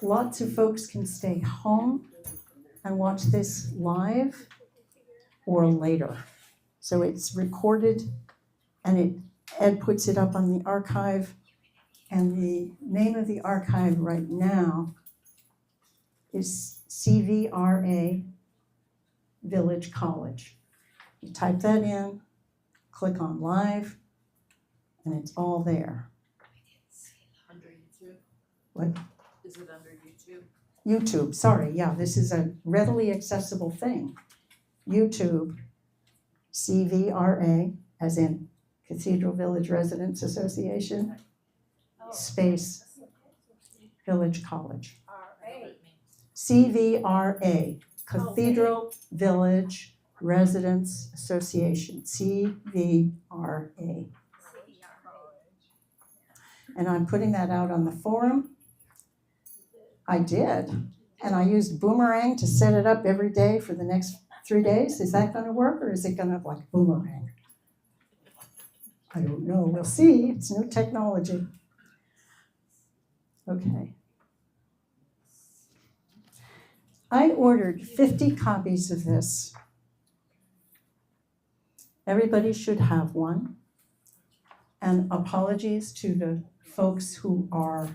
Lots of folks can stay home and watch this live or later. So it's recorded and Ed puts it up on the archive. And the name of the archive right now is CVRA Village College. You type that in, click on live, and it's all there. Under YouTube? What? Is it under YouTube? YouTube, sorry, yeah, this is a readily accessible thing. YouTube, CVRA, as in Cathedral Village Residents Association, space, Village College. CVRA, Cathedral Village Residents Association, CVRA. And I'm putting that out on the forum. I did, and I used Boomerang to set it up every day for the next 3 days. Is that gonna work, or is it gonna like Boomerang? I don't know, we'll see, it's new technology. Okay. I ordered 50 copies of this. Everybody should have one. And apologies to the folks who are,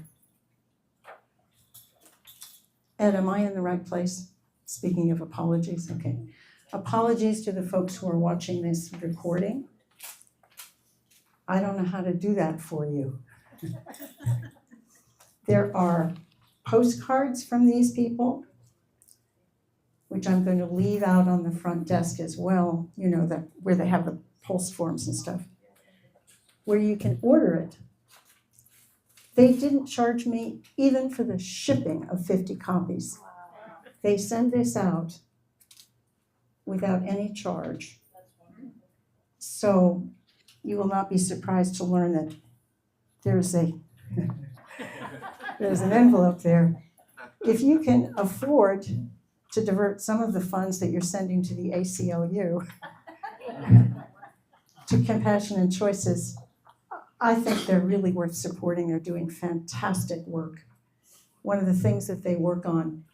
Ed, am I in the right place? Speaking of apologies, okay. Apologies to the folks who are watching this recording. I don't know how to do that for you. There are postcards from these people, which I'm going to leave out on the front desk as well, you know, where they have the post forms and stuff, where you can order it. They didn't charge me even for the shipping of 50 copies. They send this out without any charge. So you will not be surprised to learn that there's an envelope there. If you can afford to divert some of the funds that you're sending to the ACLU to Compassion and Choices, I think they're really worth supporting. They're doing fantastic work. One of the things that they work on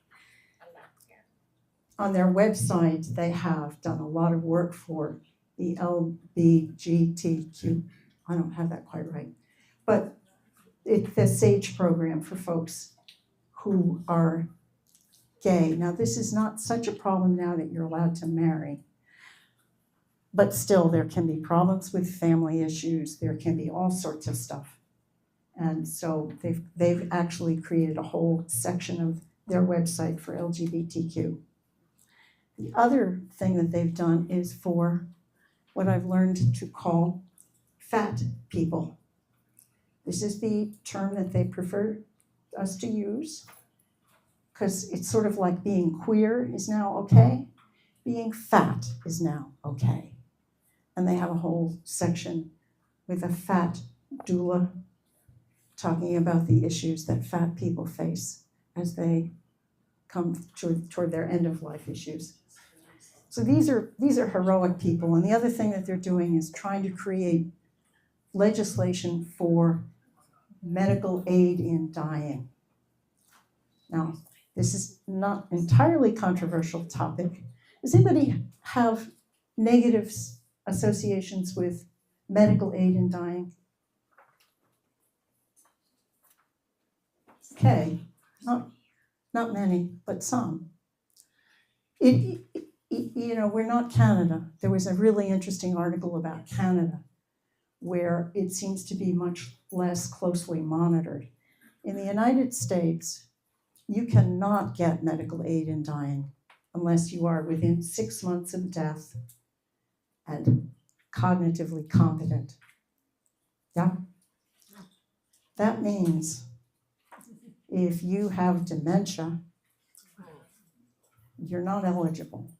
their website, they have done a lot of work for the LBGTQ. I don't have that quite right. But it's the SAGE program for folks who are gay. Now, this is not such a problem now that you're allowed to marry. But still, there can be problems with family issues. There can be all sorts of stuff. And so they've actually created a whole section of their website for LGBTQ. The other thing that they've done is for what I've learned to call fat people. This is the term that they prefer us to use, because it's sort of like being queer is now okay. Being fat is now okay. And they have a whole section with a fat doula talking about the issues that fat people face as they come toward their end of life issues. So these are heroic people. And the other thing that they're doing is trying to create legislation for medical aid in dying. Now, this is not entirely controversial topic. Does anybody have negative associations with medical aid in dying? Okay, not many, but some. You know, we're not Canada. There was a really interesting article about Canada where it seems to be much less closely monitored. In the United States, you cannot get medical aid in dying unless you are within 6 months of death and cognitively competent. Yeah? That means if you have dementia, you're not eligible.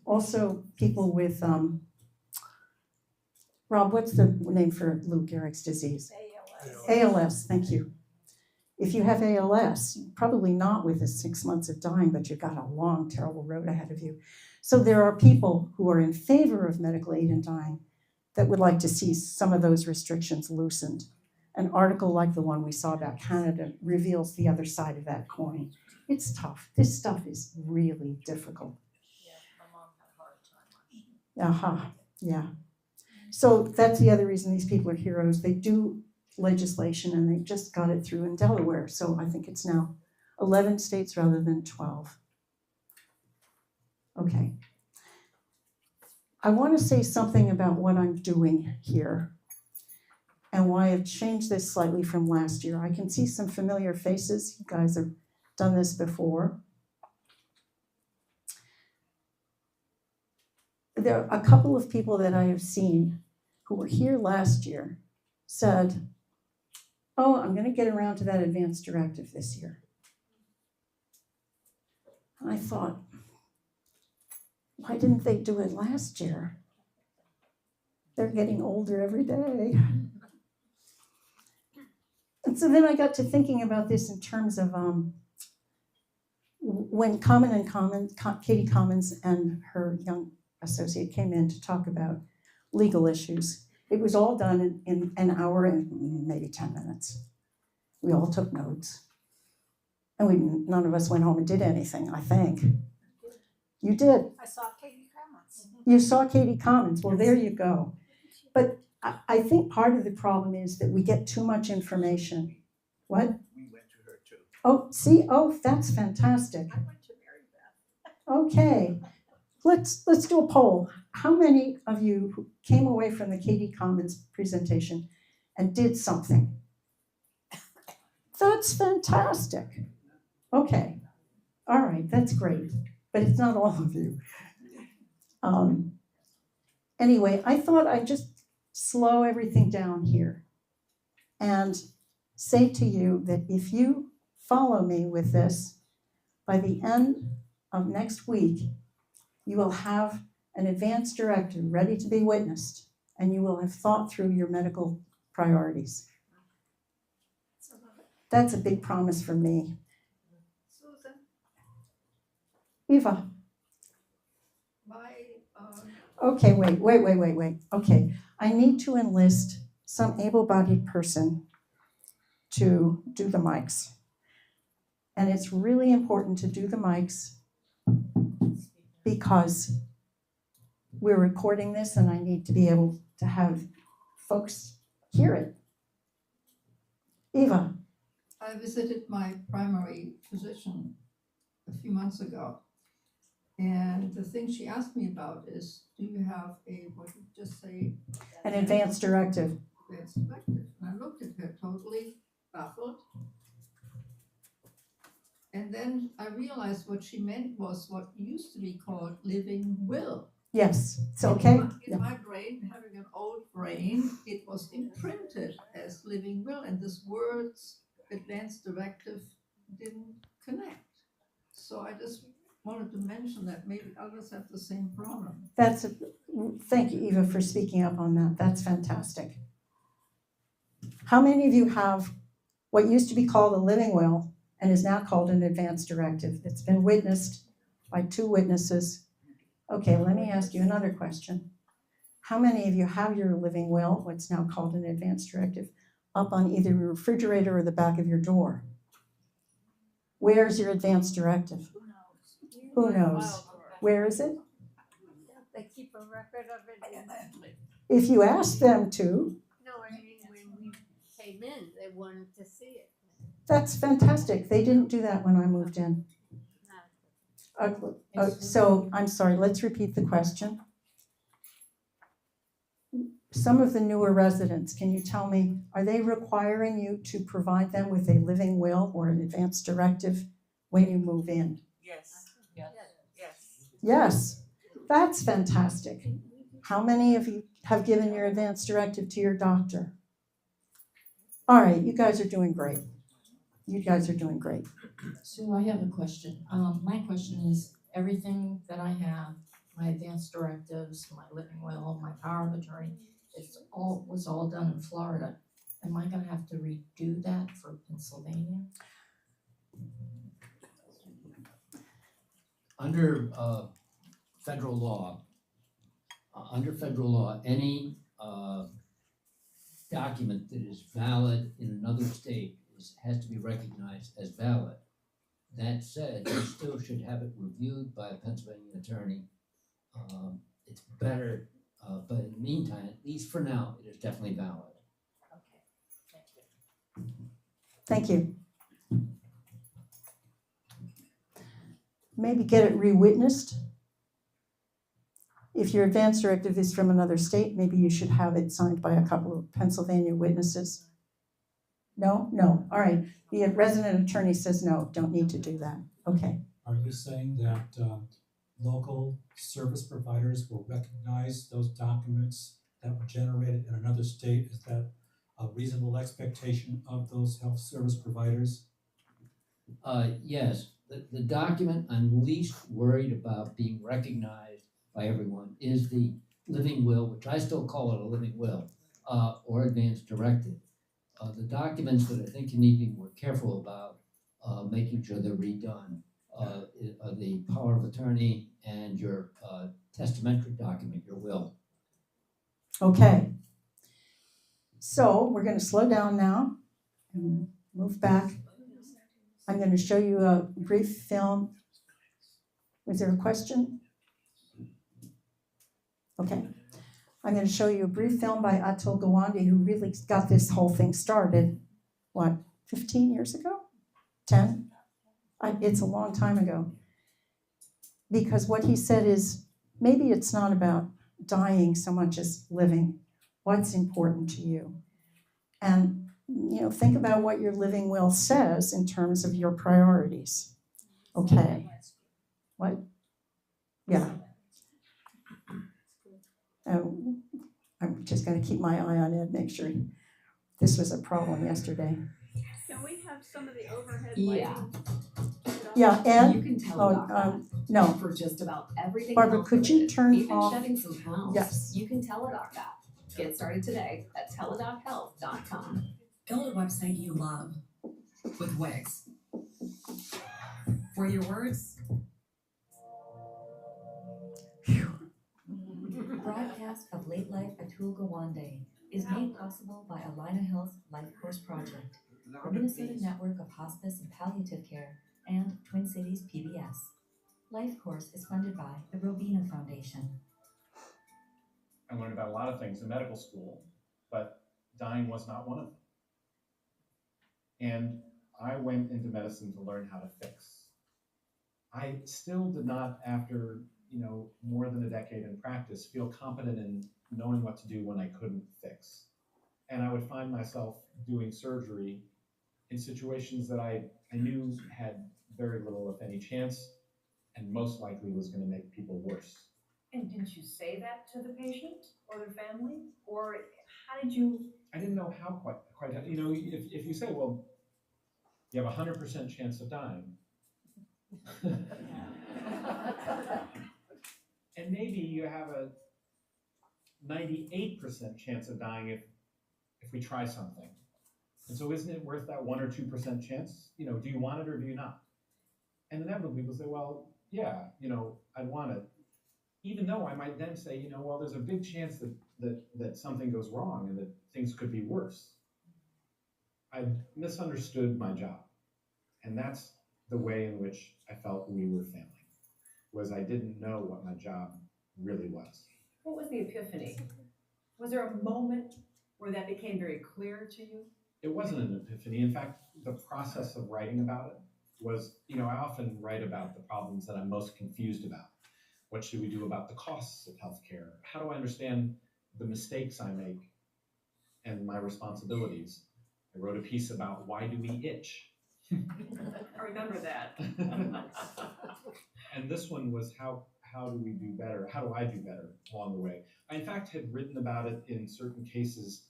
Also, people with, Rob, what's the name for Lou Gehrig's disease? ALS, thank you. If you have ALS, probably not within 6 months of dying, but you've got a long, terrible road ahead of you. So there are people who are in favor of medical aid in dying that would like to see some of those restrictions loosened. an article like the one we saw about Canada reveals the other side of that coin. It's tough. This stuff is really difficult. Yeah, my mom had a hard time on it. Yeah. So that's the other reason these people are heroes. They do legislation and they just got it through in Delaware. So I think it's now 11 states rather than 12. Okay. I want to say something about what I'm doing here and why I've changed this slightly from last year. I can see some familiar faces. You guys have done this before. There are a couple of people that I have seen who were here last year said, oh, I'm going to get around to that advance directive this year. And I thought, why didn't they do it last year? They're getting older every day. And so then I got to thinking about this in terms of when Katie Commons and her young associate came in to talk about legal issues. It was all done in an hour and maybe 10 minutes. We all took notes. And none of us went home and did anything, I think. You did. I saw Katie Commons. You saw Katie Commons. Well, there you go. But I think part of the problem is that we get too much information. What? We went to her too. Oh, see? Oh, that's fantastic. I went to Mary Beth. Okay. Let's do a poll. How many of you who came away from the Katie Commons presentation and did something? That's fantastic. Okay. All right, that's great. But it's not all of you. Anyway, I thought I'd just slow everything down here and say to you that if you follow me with this, by the end of next week, you will have an advance directive ready to be witnessed, and you will have thought through your medical priorities. That's a big promise from me. Susan, Eva. my, Okay, wait. Okay, I need to enlist some able-bodied person to do the mics. And it's really important to do the mics because we're recording this and I need to be able to have folks hear it. Eva. I visited my primary physician a few months ago. And the thing she asked me about is, do you have what did you just say? An advance directive. Advance directive. And I looked at her totally baffled. And then I realized what she meant was what used to be called living will. Yes, it's And okay. In my brain, having an old brain, it was imprinted as living will, and this word's advance directive didn't connect. So I just wanted to mention that maybe others have the same problem. Thank you, Eva, for speaking up on that. That's fantastic. How many of you have what used to be called a living will and is now called an advance directive? It's been witnessed by 2 witnesses. Okay, let me ask you another question. How many of you have your living will, what's now called an advance directive, up on either your refrigerator or the back of your door? Where's your advance directive? Who knows? Where is it? they keep a record of it. If you ask them to, No, I mean, when we came in, they wanted to see it. that's fantastic. They didn't do that when I moved in. So, I'm sorry, let's repeat the question. Some of the newer residents, can you tell me, are they requiring you to provide them with a living will or an advance directive when you move in? Yes. Yes, that's fantastic. How many of you have given your advance directive to your doctor? All right, you guys are doing great. You guys are doing great. So I have a question. My question is, everything that I have, my advance directives, my living will, my power of attorney, was all done in Florida. Am I gonna have to redo that for Pennsylvania? Under federal law, any document that is valid in another state has to be recognized as valid. That said, you still should have it reviewed by a Pennsylvania attorney. It's better, but in the meantime, at least for now, it is definitely valid. Okay, thank you. Thank you. Maybe get it re-witnessed. If your advance directive is from another state, maybe you should have it signed by a couple of Pennsylvania witnesses. No? No. All right. The resident attorney says no, don't need to do that. Okay. Are you saying that local service providers will recognize those documents that were generated in another state? Is that a reasonable expectation of those health service providers? Yes, the document I'm least worried about being recognized by everyone is the living will, which I still call it a living will, or advance directive. The documents that I think you need to be more careful about, making sure they're redone, are the power of attorney and your testamentary document, your will. Okay. So we're going to slow down now and move back. I'm going to show you a brief film. Was there a question? Okay. I'm going to show you a brief film by Atul Gawande, who really got this whole thing started, 15 years ago? 10? It's a long time ago. Because what he said is, maybe it's not about dying so much as living. What's important to you? And, think about what your living will says in terms of your priorities. Okay. What? Yeah. I'm just going to keep my eye on Ed, make sure this was a problem yesterday. Can we have some of the overhead Yeah. lighting? Yeah, Ed? You can tell Oh, about that. no. For just about everything Barbara, health could you related, turn even off- shedding some pounds. Yes. You can teledoc that. Get started today at teledochealth.com. Build a website you love with Wix. For your words, Broadcast of Late Life Atul Gawande is made possible by Alina Health Life Course Project, the Minnesota Network of Hospice and Palliative Care, and Twin Cities PBS. Life Course is funded by the Robina Foundation. I learned about a lot of things in medical school, but dying was not one of them. And I went into medicine to learn how to fix. I still did not, after more than a decade in practice, feel competent in knowing what to do when I couldn't fix. And I would find myself doing surgery in situations that I knew had very little, if any, chance, and most likely was going to make people worse. And didn't you say that to the patient or their family? Or how did you? I didn't know how quite. If you say, well, you have a 100% chance of dying. And maybe you have a 98% chance of dying if we try something. And so isn't it worth that 1 or 2% chance? Do you want it or do you not? And inevitably people say, well, yeah, I'd want it. Even though I might then say, well, there's a big chance that something goes wrong and that things could be worse. I misunderstood my job. And that's the way in which I felt we were failing, was I didn't know what my job really was. What was the epiphany? Was there a moment where that became very clear to you? It wasn't an epiphany. In fact, the process of writing about it was, I often write about the problems that I'm most confused about. What should we do about the costs of healthcare? How do I understand the mistakes I make and my responsibilities? I wrote a piece about why do we itch? I remember that. And this one was how do we do better? How do I do better along the way? I, in fact, had written about it in certain cases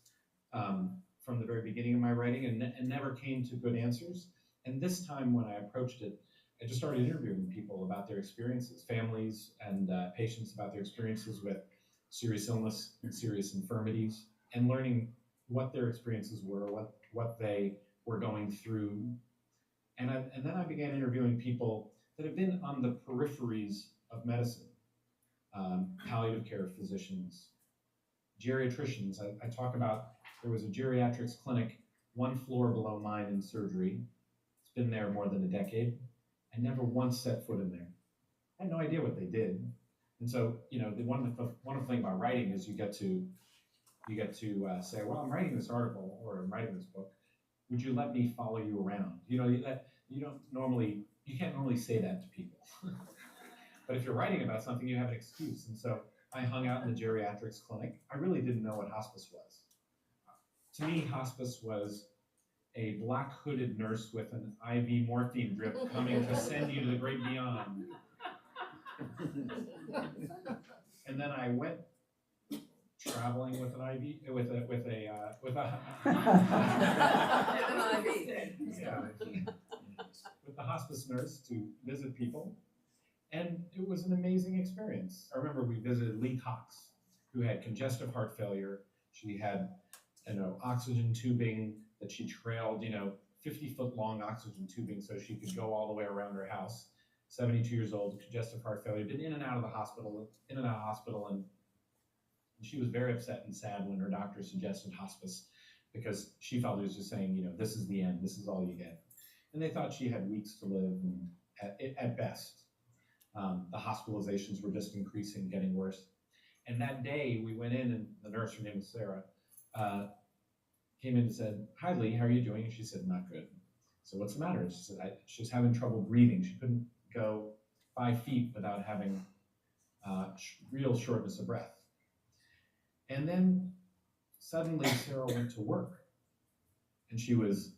from the very beginning of my writing and never came to good answers. And this time when I approached it, I just started interviewing people about their experiences, families and patients about their experiences with serious illness and serious infirmities, and learning what their experiences were, what they were going through. And then I began interviewing people that have been on the peripheries of medicine, palliative care physicians, geriatricians. I talk about, there was a geriatrics clinic 1 floor below mine in surgery. It's been there more than a decade. I never once set foot in there. I had no idea what they did. And so, you know, the wonderful thing about writing is you get to say, well, I'm writing this article or I'm writing this book. Would you let me follow you around? You know, you can't normally say that to people. But if you're writing about something, you have an excuse. And so I hung out in the geriatrics clinic. I really didn't know what hospice was. To me, hospice was a black hooded nurse with an IV morphine drip coming to send you to the great beyond. And then I went traveling with an IV, with a yeah, with the hospice nurse to visit people, and it was an amazing experience. I remember we visited Lee Cox, who had congestive heart failure. She had, oxygen tubing that she trailed, 50-foot long oxygen tubing so she could go all the way around her house. 72 years old, congestive heart failure, been in and out of the hospital, and she was very upset and sad when her doctor suggested hospice because she felt he was just saying, this is the end, this is all you get. And they thought she had weeks to live, and at best. The hospitalizations were just increasing, getting worse. And that day we went in, and the nurse, her name was Sarah, came in and said, "Hi, Lee, how are you doing?" And she said, "Not good." So what's the matter? She said, she's having trouble breathing. She couldn't go 5 feet without having real shortness of breath. And then suddenly Sarah went to work, and she was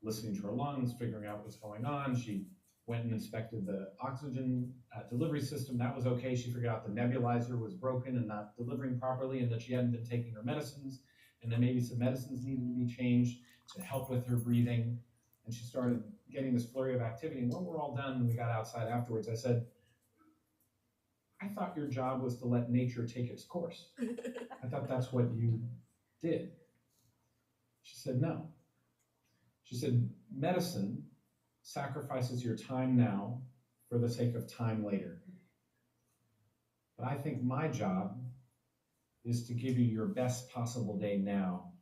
listening to her lungs, figuring out what's going on. She went and inspected the oxygen delivery system. That was okay. She figured out the nebulizer was broken and not delivering properly, and that she hadn't been taking her medicines, and then maybe some medicines needed to be changed to help with her breathing. And she started getting this flurry of activity. And when we're all done and we got outside afterwards, I said, "I thought your job was to let nature take its course. I thought that's what you did." She said, "No." She said, "Medicine sacrifices your time now for the sake of time later. But I think my job is to give you your best possible day now.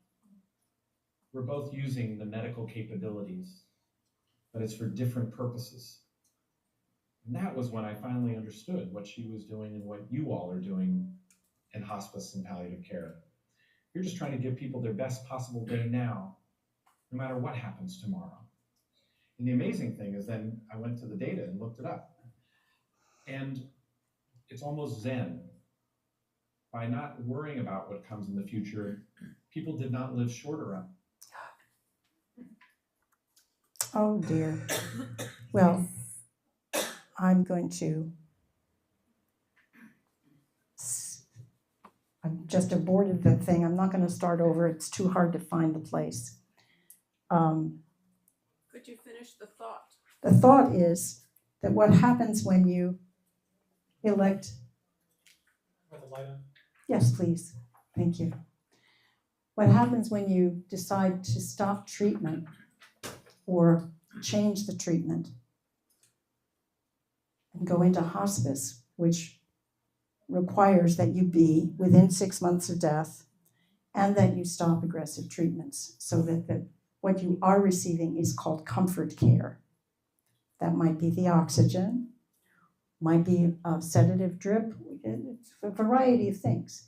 We're both using the medical capabilities, but it's for different purposes." And that was when I finally understood what she was doing and what you all are doing in hospice and palliative care. You're just trying to give people their best possible day now, no matter what happens tomorrow. And the amazing thing is then I went to the data and looked it up. And it's almost Zen. By not worrying about what comes in the future, people did not live shorter on. Oh dear. Well, I'm going to, I've just aborted the thing. I'm not going to start over. It's too hard to find the place. Could you finish the thought? The thought is that what happens when you elect. With the light on? Yes, please. Thank you. What happens when you decide to stop treatment or change the treatment and go into hospice, which requires that you be within 6 months of death and that you stop aggressive treatments so that what you are receiving is called comfort care. That might be the oxygen, might be a sedative drip, it's a variety of things.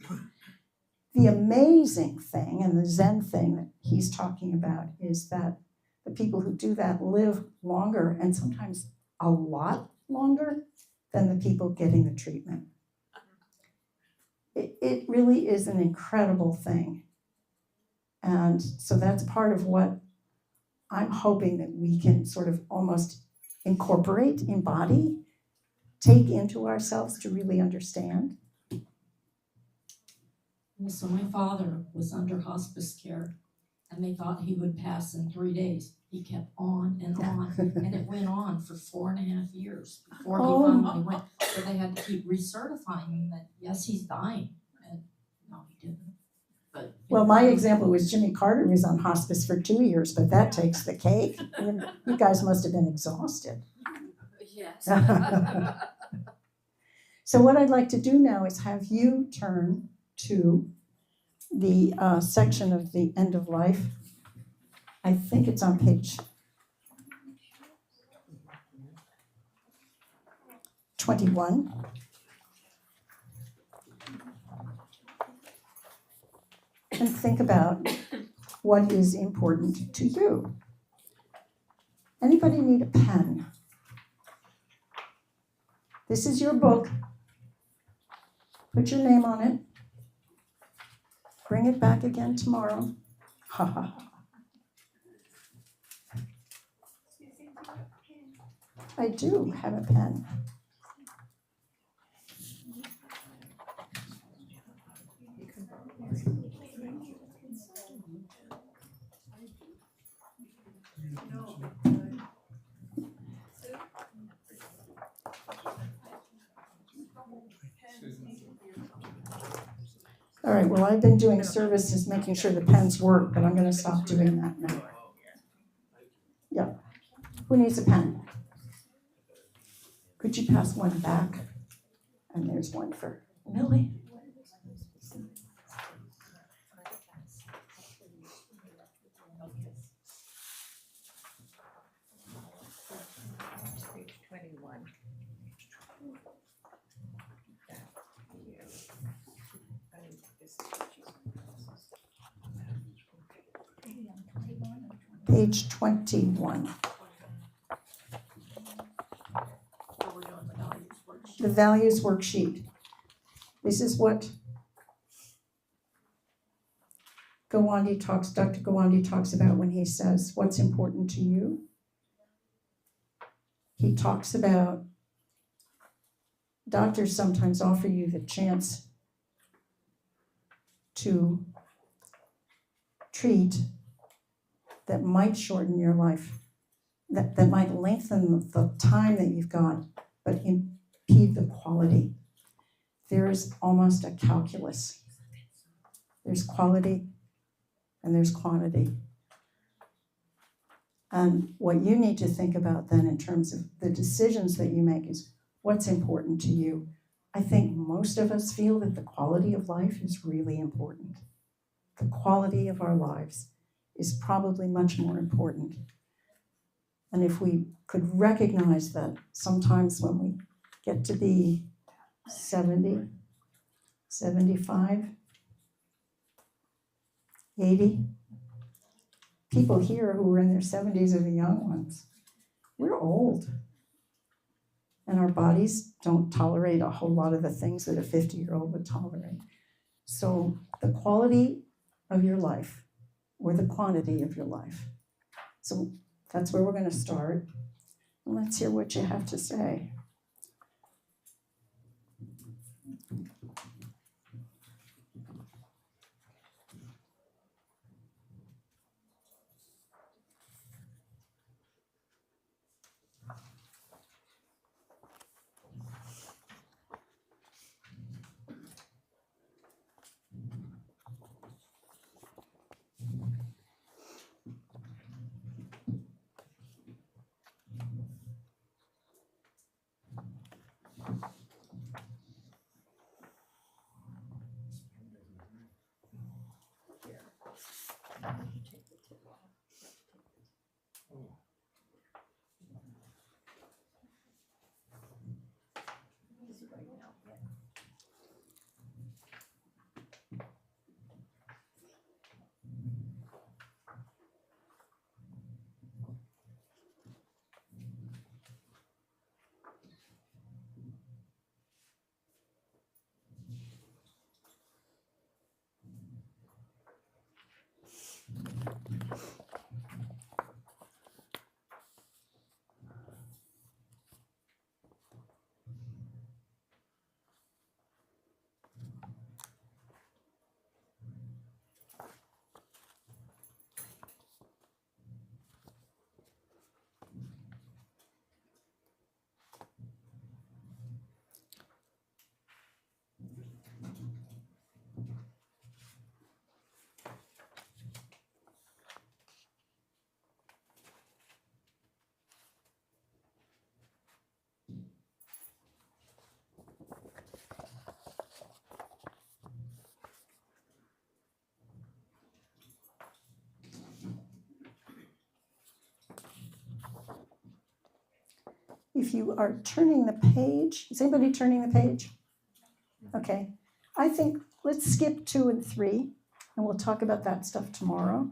The amazing thing and the Zen thing that he's talking about is that the people who do that live longer and sometimes a lot longer than the people getting the treatment. It really is an incredible thing. And so that's part of what I'm hoping that we can sort of almost incorporate, embody, take into ourselves to really understand. So my father was under hospice care, and they thought he would pass in 3 days. He kept on, and it went on for 4.5 years before he finally went. So they had to keep recertifying him that, yes, he's dying. And no, he didn't. But Well, my example was Jimmy Carter was on hospice for 2 years, but that takes the cake. You guys must have been exhausted. Yes. So what I'd like to do now is have you turn to the section of the end of life. I think it's on page 21. And think about what is important to you. Anybody need a pen? This is your book. Put your name on it. Bring it back again tomorrow. Ha ha ha. I do have a pen. All right, well, I've been doing services, making sure the pens work, but I'm gonna stop doing that now. Yeah. Who needs a pen? Could you pass one back? And there's one for Millie. Page 21. Page 21. The values worksheet. This is what Dr. Gawande talks about when he says, what's important to you? He talks about doctors sometimes offer you the chance to treat that might shorten your life, that might lengthen the time that you've got, but impede the quality. There is almost a calculus. There's quality and there's quantity. And what you need to think about then in terms of the decisions that you make is what's important to you. I think most of us feel that the quality of life is really important. The quality of our lives is probably much more important. And if we could recognize that sometimes when we get to be 70, 75, 80, people here who are in their 70s are the young ones. We're old. And our bodies don't tolerate a whole lot of the things that a 50-year-old would tolerate. So the quality of your life or the quantity of your life. So that's where we're going to start. And let's hear what you have to say. if you are turning the page, is anybody turning the page? Okay, I think let's skip 2 and 3, and we'll talk about that stuff tomorrow.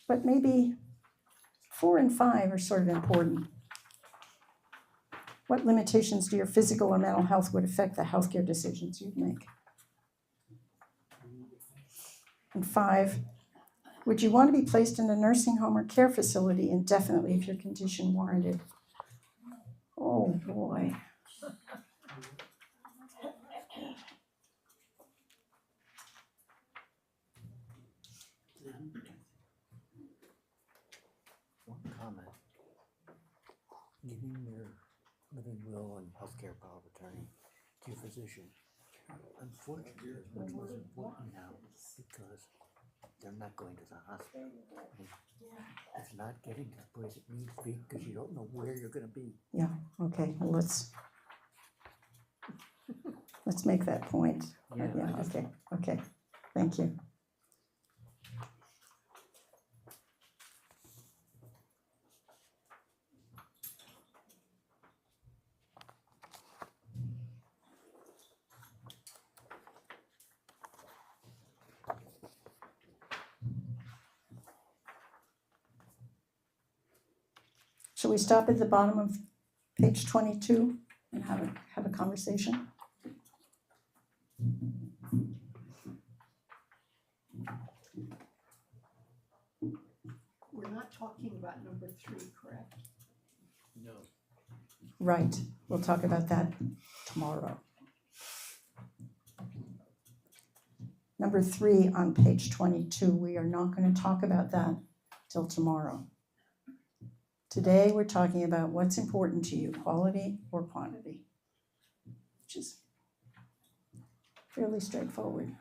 But maybe 4 and 5 are sort of important. What limitations to your physical or mental health would affect the healthcare decisions you'd make? And 5, would you want to be placed in a nursing home or care facility indefinitely if your condition warranted? Oh boy. One comment. Giving your living will and healthcare power of attorney to your physician, unfortunately, is much less important now because they're not going to the hospital. It's not getting to the place it needs to be because you don't know where you're gonna be. Yeah, okay, well, let's make that point. Yeah, Yeah, okay, thank you. Shall we stop at the bottom of page 22 and have a conversation? We're not talking about number 3, correct? No. Right, we'll talk about that tomorrow. Number 3 on page 22, we are not going to talk about that till tomorrow. Today, we're talking about what's important to you, quality or quantity, which is fairly straightforward.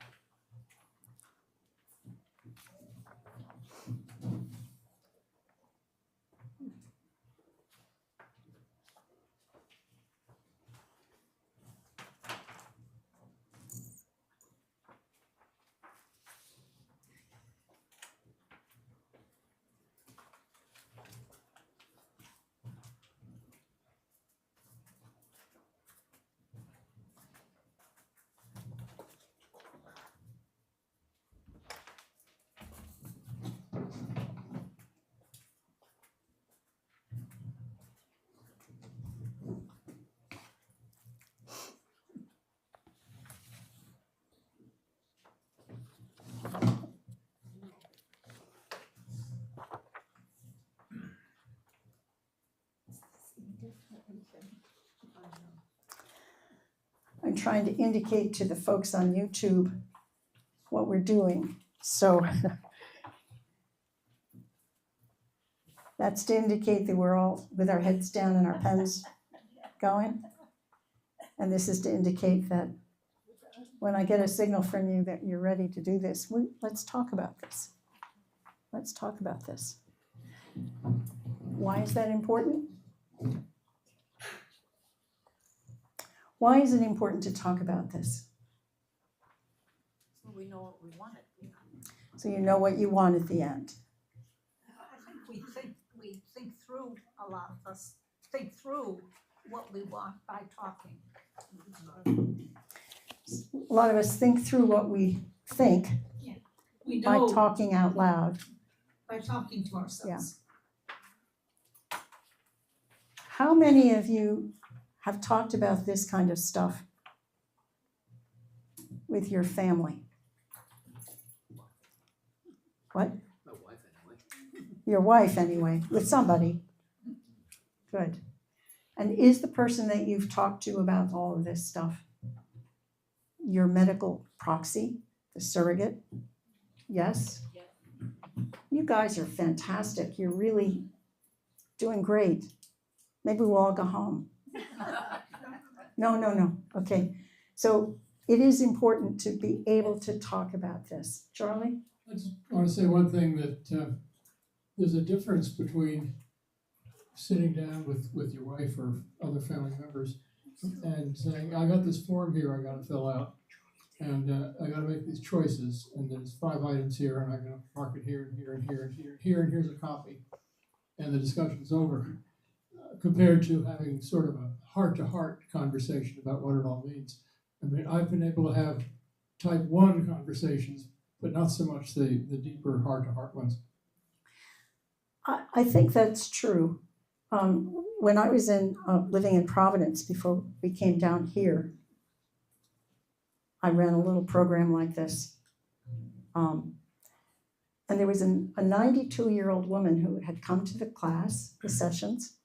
I'm trying to indicate to the folks on YouTube what we're doing. So that's to indicate that we're all with our heads down and our pens going. And this is to indicate that when I get a signal from you that you're ready to do this, let's talk about this. Let's talk about this. Why is that important? Why is it important to talk about this? So we know what we wanted. So you know what you want at the end. I think we think through, a lot of us think through what we want by talking. A lot of us think through what we think We by know talking out loud. by talking to ourselves. How many of you have talked about this kind of stuff with your family? What? My wife anyway. Your wife, anyway, with somebody. Good. And is the person that you've talked to about all of this stuff your medical proxy, the surrogate? Yes? You guys are fantastic. You're really doing great. Maybe we'll all go home. No. Okay. So it is important to be able to talk about this. Charlie? I just want to say one thing, that there's a difference between sitting down with your wife or other family members and saying, I got this form here I got to fill out, and I got to make these choices, and there's 5 items here, and I'm going to mark it here and here and here and here and here, and here's a copy. and the discussion's over, compared to having sort of a heart-to-heart conversation about what it all means. I mean, I've been able to have type 1 conversations, but not so much the deeper heart-to-heart ones. I think that's true. When I was living in Providence before we came down here, I ran a little program like this. And there was a 92-year-old woman who had come to the class, the sessions,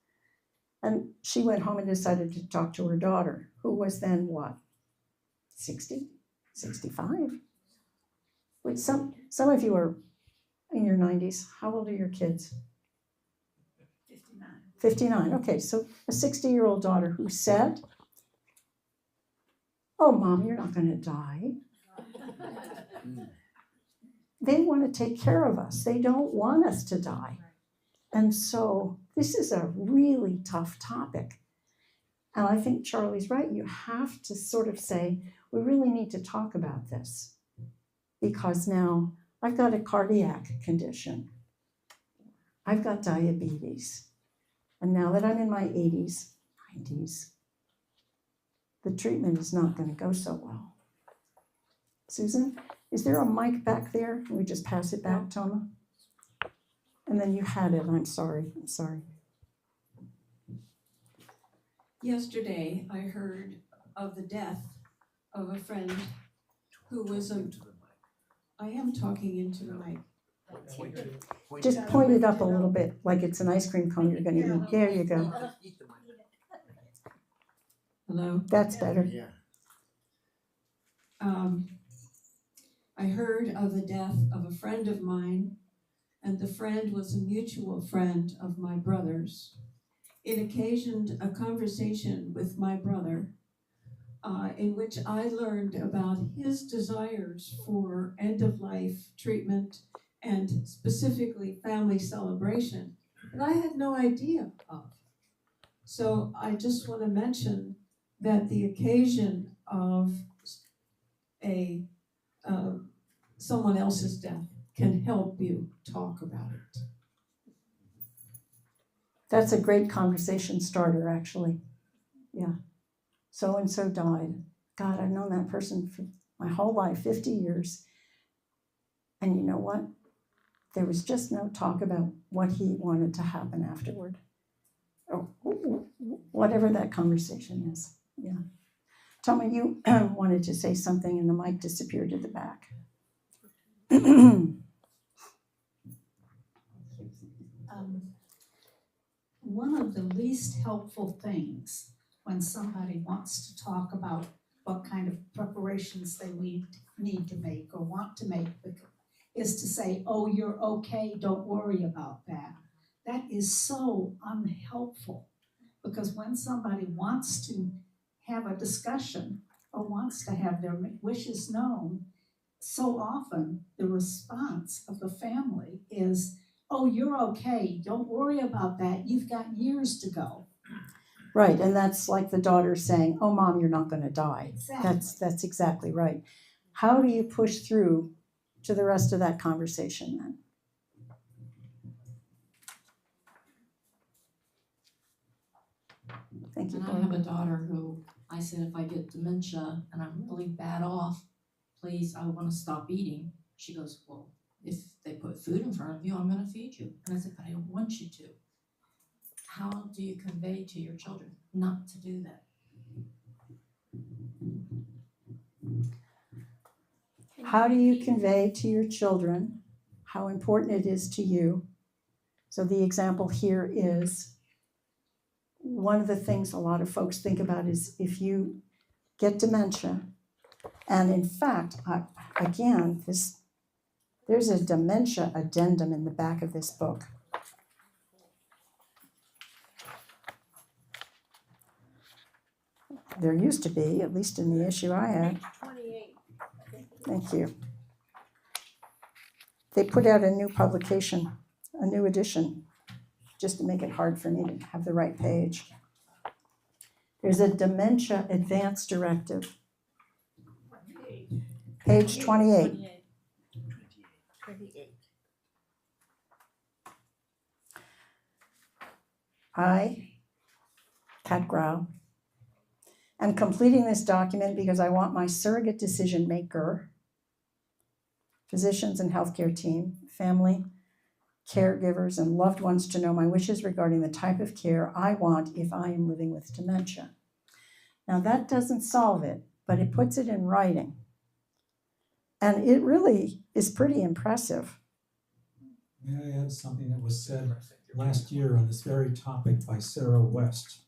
and she went home and decided to talk to her daughter, who was then what, 60, 65? Which some of you are in your 90s. How old are your kids? 59. Okay, so a 60-year-old daughter who said, "Oh, Mom, you're not going to die." They want to take care of us. They don't want us to die. And so this is a really tough topic. And I think Charlie's right. You have to sort of say, we really need to talk about this. Because now I've got a cardiac condition. I've got diabetes. And now that I'm in my 80s, 90s, the treatment is not going to go so well. Susan, is there a mic back there? Can we just pass it back, Toma? And then you had it. I'm sorry. Yesterday, I heard of the death of a friend who was I am talking into the mic. Just point it up a little bit, like it's an ice cream cone you're going to eat. There you go. Hello? That's better. Yeah. I heard of the death of a friend of mine, and the friend was a mutual friend of my brother's. It occasioned a conversation with my brother in which I learned about his desires for end-of-life treatment and specifically family celebration that I had no idea of. So I just want to mention that the occasion of someone else's death can help you talk about it. That's a great conversation starter, actually. Yeah. So-and-so died. God, I've known that person for my whole life, 50 years. And you know what? There was just no talk about what he wanted to happen afterward. Or whatever that conversation is. Yeah. Toma, you wanted to say something and the mic disappeared at the back. One of the least helpful things when somebody wants to talk about what kind of preparations they need to make or want to make is to say, "Oh, you're okay, don't worry about that." That is so unhelpful, because when somebody wants to have a discussion or wants to have their wishes known, so often the response of the family is, "Oh, you're okay, don't worry about that, you've got years to go." Right, and that's like the daughter saying, "Oh, Mom, you're not going to die." Exactly. That's exactly right. How do you push through to the rest of that conversation then? Thank you. And I have a daughter who I said, if I get dementia and I'm really bad off, please, I want to stop eating. She goes, well, if they put food in front of you, I'm going to feed you. And I said, but I don't want you to. How do you convey to your children not to do that? How do you convey to your children how important it is to you? So the example here is, one of the things a lot of folks think about is if you get dementia, and in fact, there's a dementia addendum in the back of this book. There used to be, at least in the issue I had. 28. Thank you. They put out a new publication, a new edition, just to make it hard for me to have the right page. There's a Dementia Advance Directive. Page 28. 28. I, cat growl, am completing this document because I want my surrogate decision maker, physicians and healthcare team, family, caregivers, and loved ones to know my wishes regarding the type of care I want if I am living with dementia. Now, that doesn't solve it, but it puts it in writing. And it really is pretty impressive. May I add something that was said last year on this very topic by Sarah West,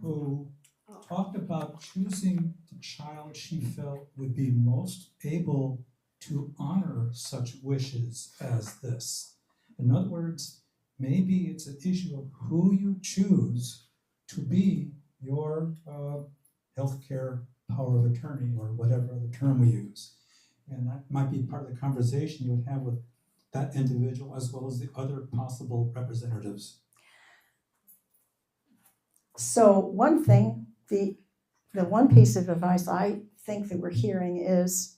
who talked about choosing the child she felt would be most able to honor such wishes as this. In other words, maybe it's an issue of who you choose to be your healthcare power of attorney, or whatever the term we use. And that might be part of the conversation you would have with that individual as well as the other possible representatives. So one thing, the one piece of advice I think that we're hearing is,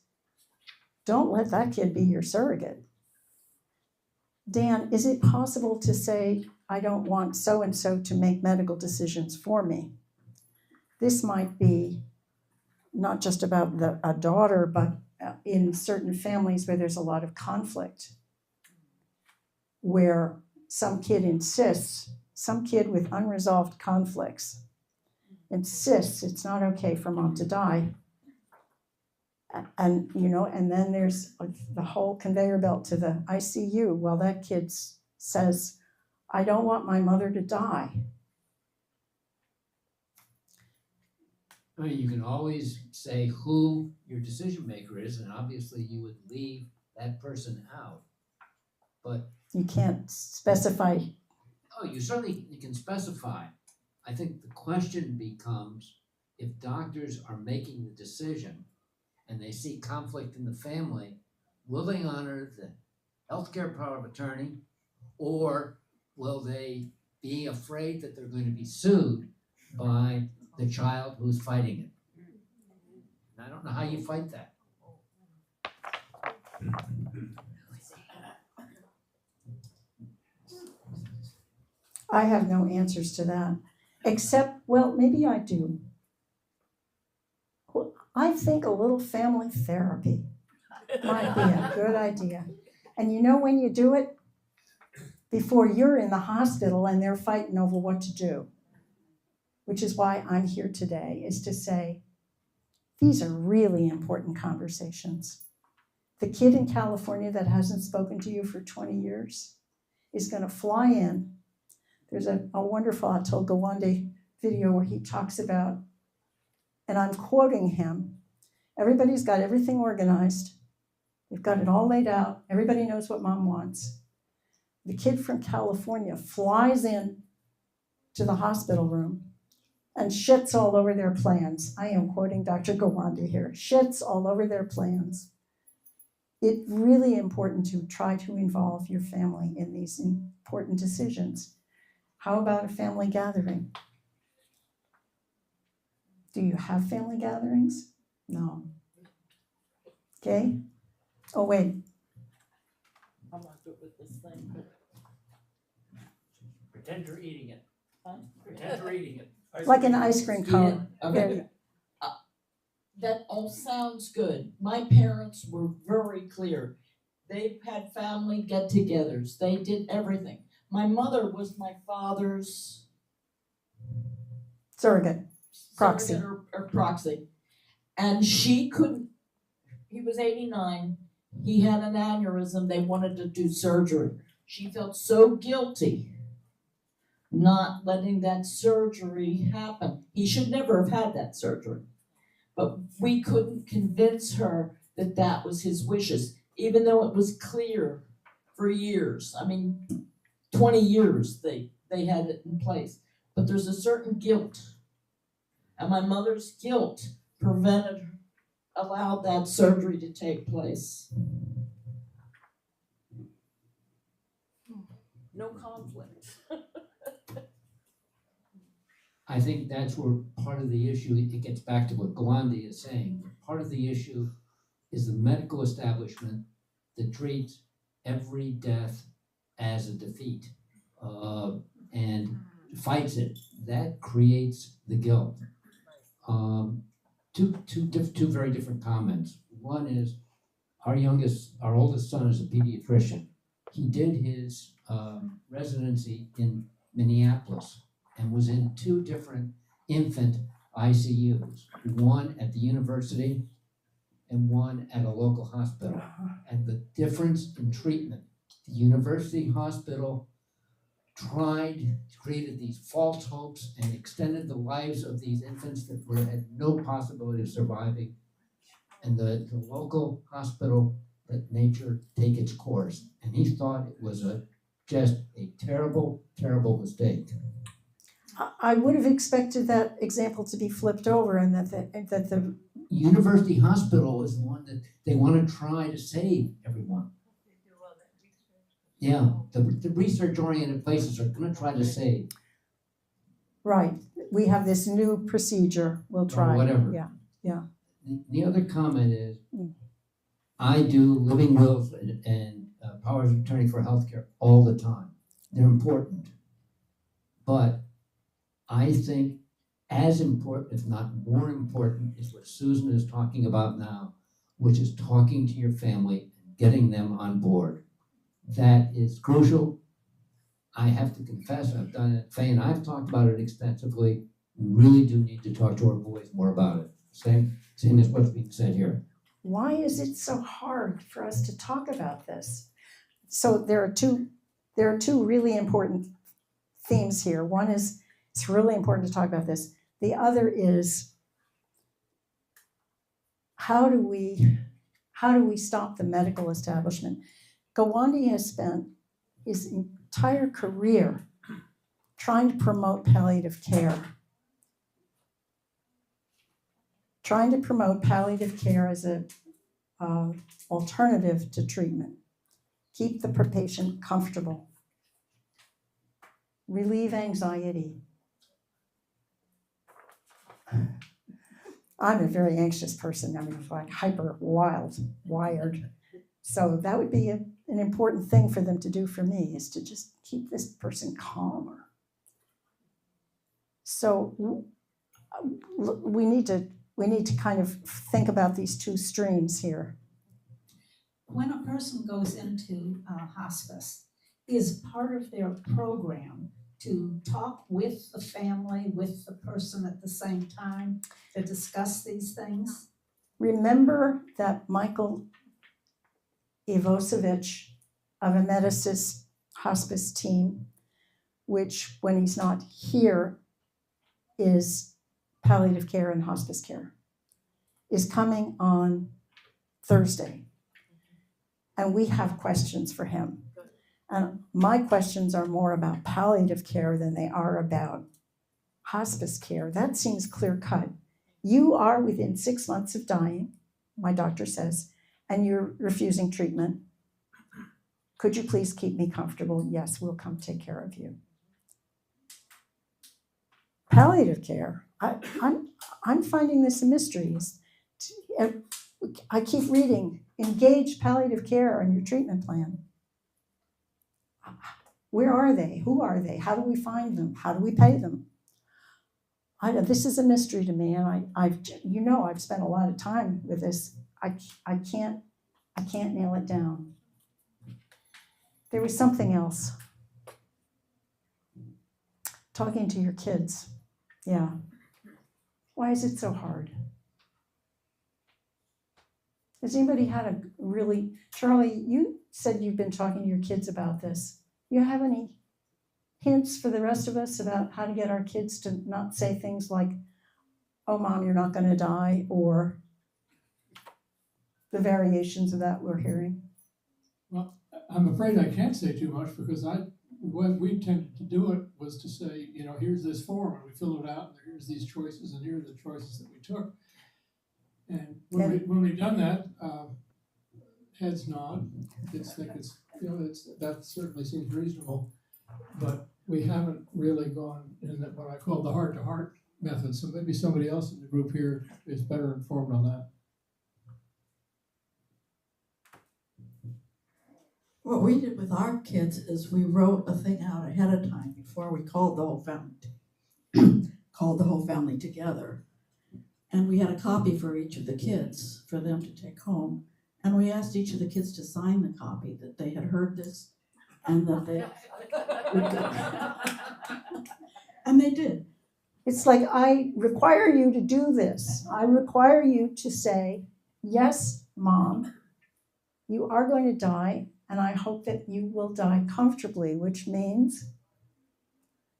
don't let that kid be your surrogate. Dan, is it possible to say, I don't want so-and-so to make medical decisions for me? This might be not just about a daughter, but in certain families where there's a lot of conflict, where some kid insists, some kid with unresolved conflicts insists it's not okay for mom to die. And, and then there's the whole conveyor belt to the ICU. Well, that kid says, I don't want my mother to die. I mean, you can always say who your decision maker is, and obviously you would leave that person out. But you can't specify. Oh, you can specify. I think the question becomes, if doctors are making the decision and they see conflict in the family, will they honor the healthcare power of attorney, or will they be afraid that they're going to be sued by the child who's fighting it? And I don't know how you fight that. I have no answers to that, except, well, maybe I do. I think a little family therapy might be a good idea. And when you do it? Before you're in the hospital and they're fighting over what to do. Which is why I'm here today, is to say, these are really important conversations. The kid in California that hasn't spoken to you for 20 years is going to fly in. There's a wonderful Atul Gawande video where he talks about, and I'm quoting him, everybody's got everything organized. They've got it all laid out. Everybody knows what mom wants. The kid from California flies in to the hospital room and shits all over their plans. I am quoting Dr. Gawande here. Shits all over their plans. It's really important to try to involve your family in these important decisions. How about a family gathering? Do you have family gatherings? No. Okay? Oh, wait. I'm not good with this thing, but. Pretend you're eating it. Huh? Pretend you're eating it. Like an ice cream cone. Okay. That all sounds good. My parents were very clear. They had family get-togethers. They did everything. My mother was my father's surrogate proxy. Or proxy. And she couldn't, he was 89, he had an aneurysm, they wanted to do surgery. She felt so guilty not letting that surgery happen. He should never have had that surgery. But we couldn't convince her that that was his wishes, even though it was clear for years. I mean, 20 years they had it in place. But there's a certain guilt. And my mother's guilt allowed that surgery to take place. No conflict. I think that's where part of the issue, it gets back to what Gawande is saying. Part of the issue is the medical establishment that treats every death as a defeat. And fights it, that creates the guilt. Two very different comments. One is our oldest son is a pediatrician. He did his residency in Minneapolis and was in two different infant ICUs, one at the university and one at a local hospital. And the difference in treatment, the university hospital created these false hopes and extended the lives of these infants that had no possibility of surviving. And the local hospital let nature take its course. And he thought it was just a terrible, terrible mistake. I would have expected that example to be flipped over and that the University hospital is the one that they want to try to save everyone. Yeah, the research-oriented places are going to try to save. right, we have this new procedure, we'll try. Or whatever. Yeah. The other comment is, I do living wills and powers of attorney for healthcare all the time. They're important. But I think as important, if not more important, is what Susan is talking about now, which is talking to your family and getting them on board. That is crucial. I have to confess, I've done it. Faye and I've talked about it extensively. We really do need to talk to our boys more about it. Same as what's being said here. Why is it so hard for us to talk about this? So there are two really important themes here. One is it's really important to talk about this. The other is how do we stop the medical establishment? Gawande has spent his entire career trying to promote palliative care. Trying to promote palliative care as an alternative to treatment. Keep the patient comfortable. Relieve anxiety. I'm a very anxious person. I'm like wired. So that would be an important thing for them to do for me, is to just keep this person calmer. So we need to kind of think about these two streams here. When a person goes into hospice, is part of their program to talk with the family, with the person at the same time, to discuss these things? Remember that Michael Ivosevich of Emeritus Hospice Team, which when he's not here is palliative care and hospice care, is coming on Thursday. And we have questions for him. And my questions are more about palliative care than they are about hospice care. That seems clear cut. You are within 6 months of dying, my doctor says, and you're refusing treatment. Could you please keep me comfortable? Yes, we'll come take care of you. Palliative care, I'm finding this a mystery. I keep reading, engage palliative care in your treatment plan. Where are they? Who are they? How do we find them? How do we pay them? This is a mystery to me, and I've spent a lot of time with this. I can't nail it down. There was something else. Talking to your kids. Yeah. Why is it so hard? Has anybody had Charlie, you said you've been talking to your kids about this. You have any hints for the rest of us about how to get our kids to not say things like, oh, Mom, you're not going to die, or the variations of that we're hearing? Well, I'm afraid I can't say too much, because what we tended to do it was to say, here's this form, and we fill it out, and here's these choices, and here are the choices that we took. And when we've done that, heads nod. That certainly seems reasonable, but we haven't really gone in what I call the heart-to-heart method. So maybe somebody else in the group here is better informed on that. What we did with our kids is we wrote a thing out ahead of time before we called the whole family, called the whole family together. And we had a copy for each of the kids for them to take home. And we asked each of the kids to sign the copy that they had heard this and that they would go. And they did. It's like, I require you to do this. I require you to say, yes, Mom, you are going to die, and I hope that you will die comfortably, which means,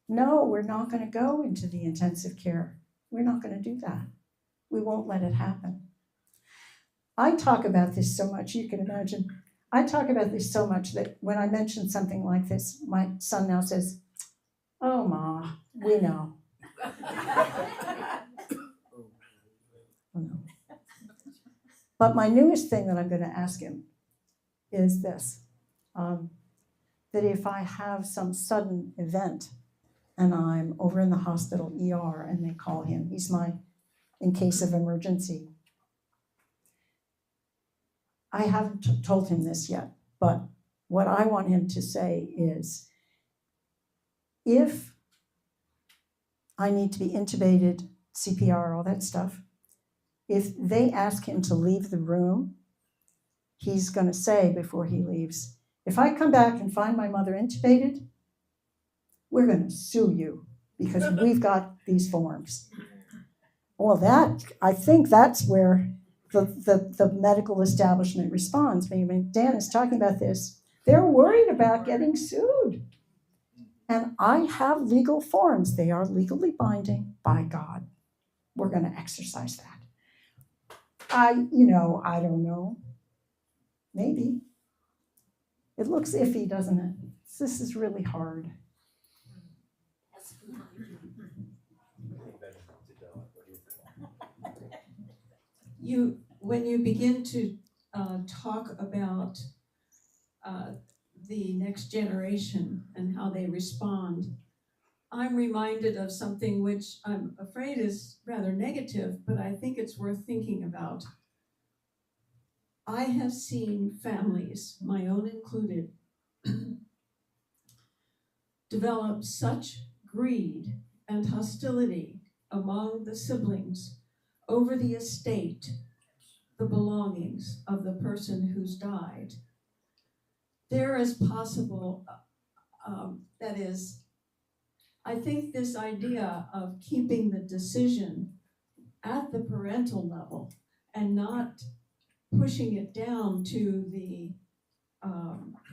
no, we're not going to go into the intensive care. We're not going to do that. We won't let it happen. I talk about this so much, you can imagine. I talk about this so much that when I mention something like this, my son now says, oh, Ma, we know. But my newest thing that I'm going to ask him is this, that if I have some sudden event and I'm over in the hospital ER and they call him, he's my, in case of emergency. I haven't told him this yet, but what I want him to say is, if I need to be intubated, CPR, all that stuff, if they ask him to leave the room, he's going to say before he leaves, if I come back and find my mother intubated, we're going to sue you because we've got these forms. Well, I think that's where the medical establishment responds. I mean, Dan is talking about this. They're worried about getting sued. And I have legal forms. They are legally binding by God. We're going to exercise that. I don't know. Maybe. It looks iffy, doesn't it? This is really hard. When you begin to talk about the next generation and how they respond, I'm reminded of something which I'm afraid is rather negative, but I think it's worth thinking about. I have seen families, my own included, develop such greed and hostility among the siblings over the estate, the belongings of the person who's died. There is possible, that is, I think this idea of keeping the decision at the parental level and not pushing it down to the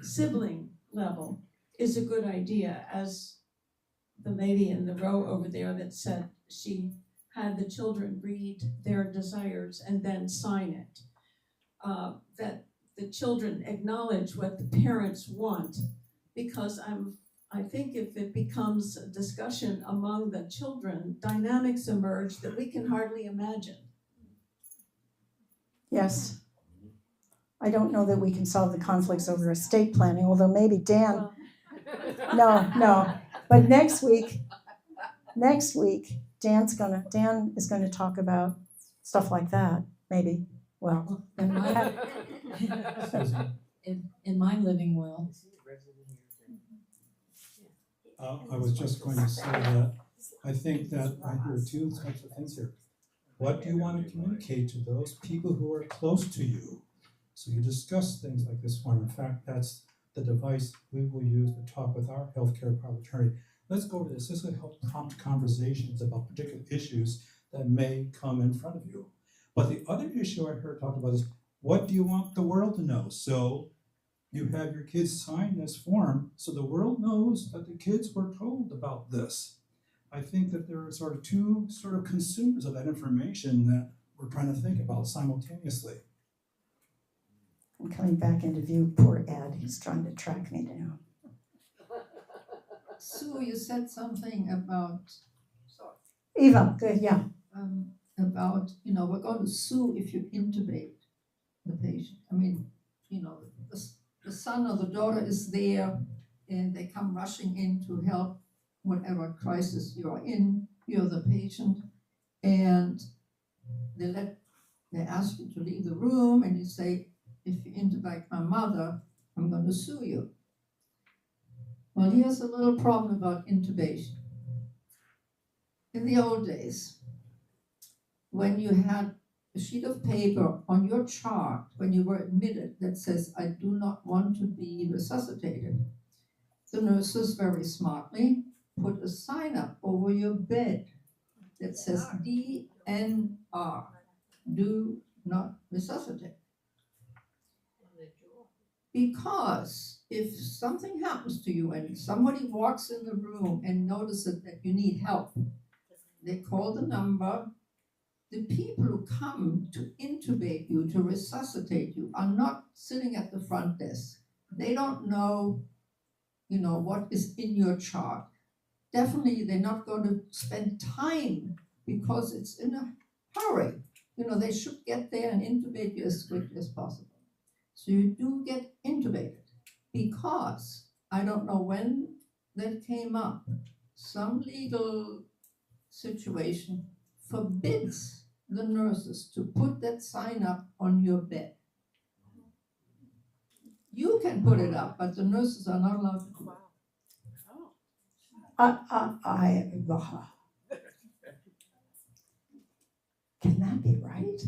sibling level is a good idea, as the lady in the row over there that said she had the children read their desires and then sign it. That the children acknowledge what the parents want, because I think if it becomes a discussion among the children, dynamics emerge that we can hardly imagine. Yes. I don't know that we can solve the conflicts over estate planning, although maybe Dan, no. But next week, Dan is gonna talk about stuff like that, maybe. Well, in my living will. I was just going to say that I think that I hear two types of things here. What do you want to communicate to those people who are close to you? So you discuss things like this one. In fact, that's the device we will use to talk with our healthcare power of attorney. Let's go over this. This will help prompt conversations about particular issues that may come in front of you. But the other issue I heard talked about is, what do you want the world to know? So you have your kids sign this form so the world knows that the kids were told about this. I think that there are sort of two sort of consumers of that information that we're trying to think about simultaneously. I'm coming back into view. Poor Ed, he's trying to track me down. Sue, you said something about, Eva, good, yeah. About, we're going to sue if you intubate the patient. I mean, the son or the daughter is there and they come rushing in to help whatever crisis you're in, you're the patient, and they ask you to leave the room and you say, if you intubate my mother, I'm gonna sue you. Well, here's a little problem about intubation. In the old days, when you had a sheet of paper on your chart when you were admitted that says, I do not want to be resuscitated, the nurses very smartly put a sign up over your bed that says DNR, do not resuscitate. Because if something happens to you and somebody walks in the room and notices that you need help, they call the number. The people who come to intubate you, to resuscitate you, are not sitting at the front desk. They don't know, what is in your chart. Definitely, they're not going to spend time because it's in a hurry. They should get there and intubate you as quickly as possible. So you do get intubated because I don't know when that came up. Some legal situation forbids the nurses to put that sign up on your bed. You can put it up, but the nurses are not allowed to do it. Can that be right?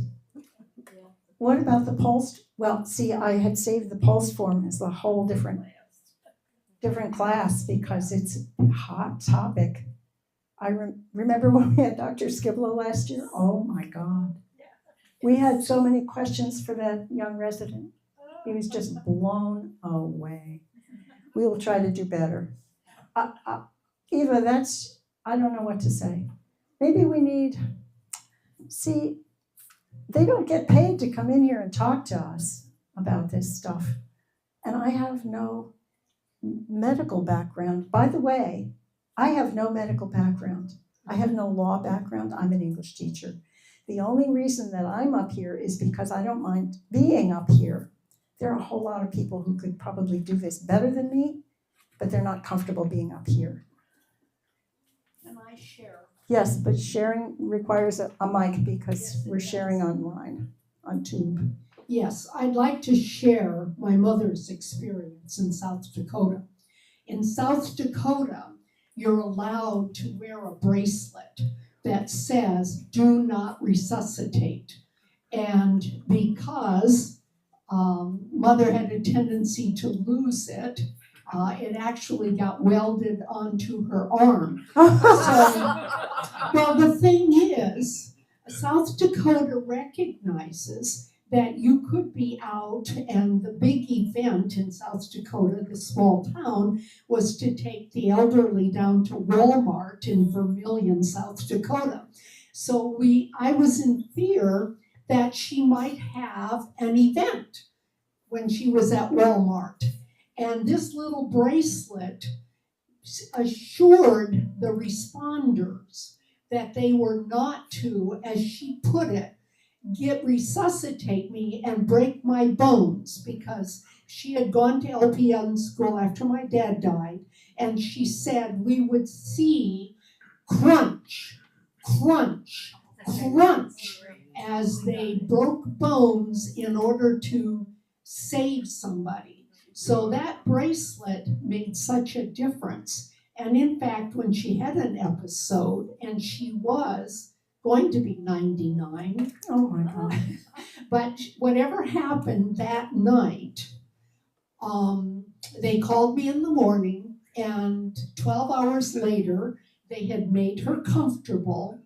What about the pulse? Well, see, I had saved the pulse form as a whole different class because it's a hot topic. I remember when we had Dr. Skibla last year. Oh my God. We had so many questions for that young resident. He was just blown away. We will try to do better. Eva, I don't know what to say. Maybe we need, see, they don't get paid to come in here and talk to us about this stuff. And I have no medical background. By the way, I have no medical background. I have no law background. I'm an English teacher. The only reason that I'm up here is because I don't mind being up here. There are a whole lot of people who could probably do this better than me, but they're not comfortable being up here. Can I share? Yes, but sharing requires a mic because we're sharing online, on Tube. Yes, I'd like to share my mother's experience in South Dakota. In South Dakota, you're allowed to wear a bracelet that says, do not resuscitate. And because mother had a tendency to lose it, it actually got welded onto her arm. Well, the thing is, South Dakota recognizes that you could be out, and the big event in South Dakota, the small town, was to take the elderly down to Walmart in Vermillion, South Dakota. So I was in fear that she might have an event when she was at Walmart. And this little bracelet assured the responders that they were not to, as she put it, resuscitate me and break my bones, because she had gone to LPN school after my dad died, and she said we would see crunch, crunch, crunch as they broke bones in order to save somebody. So that bracelet made such a difference. And in fact, when she had an episode, and she was going to be 99. Oh my God. But whatever happened that night, they called me in the morning, and 12 hours later, they had made her comfortable.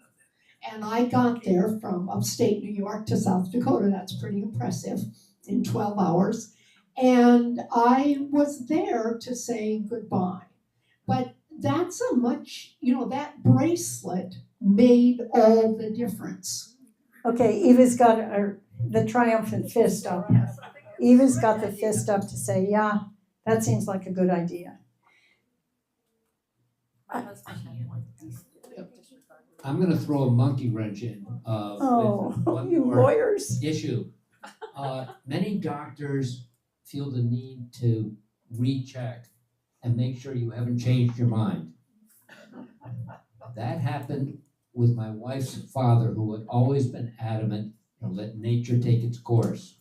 And I got there from upstate New York to South Dakota. That's pretty impressive, in 12 hours. And I was there to say goodbye. But that's that bracelet made all the difference. Okay, Eva's got the triumphant fist up. Eva's got the fist up to say, yeah, that seems like a good idea. I'm gonna throw a monkey wrench in with one you more lawyers. issue. Many doctors feel the need to recheck and make sure you haven't changed your mind. That happened with my wife's father, who had always been adamant to let nature take its course.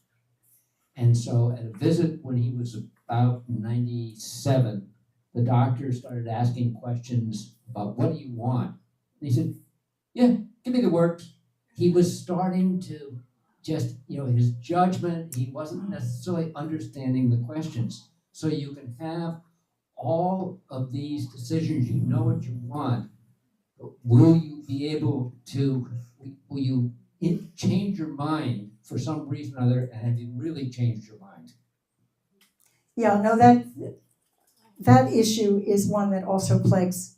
And so at a visit when he was about 97, the doctor started asking questions about what do you want? And he said, yeah, give me the works. He was starting to just, his judgment, he wasn't necessarily understanding the questions. So you can have all of these decisions, you know what you want, but will you be able to, will you change your mind for some reason or other, and have you really changed your mind? Yeah, no, that issue is one that also plagues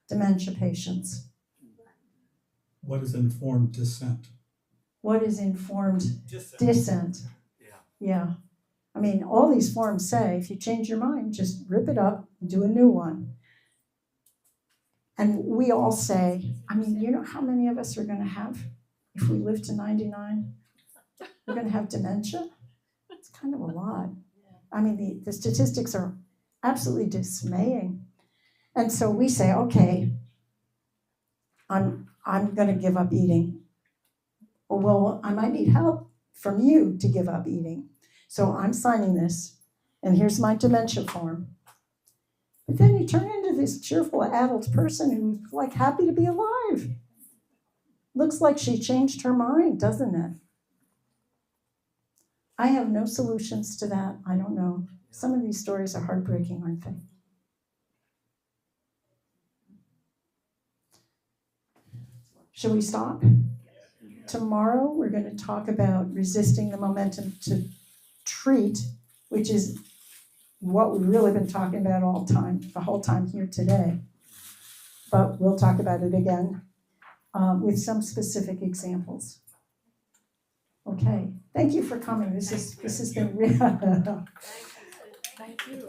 dementia patients. What is informed dissent? What is informed dissent? Yeah. I mean, all these forms say, if you change your mind, just rip it up and do a new one. And we all say, I mean, you know how many of us are going to have, if we live to 99, we're going to have dementia? It's kind of a lot. I mean, the statistics are absolutely dismaying. And so we say, okay, I'm going to give up eating. Well, I might need help from you to give up eating. So I'm signing this, and here's my dementia form. But then you turn into this cheerful adult person who's like happy to be alive. Looks like she changed her mind, doesn't it? I have no solutions to that. I don't know. Some of these stories are heartbreaking, aren't they? Shall we stop? Tomorrow we're going to talk about resisting the momentum to treat, which is what we've really been talking about the whole time here today. But we'll talk about it again with some specific examples. Okay, thank you for coming. This has been real. Thank you.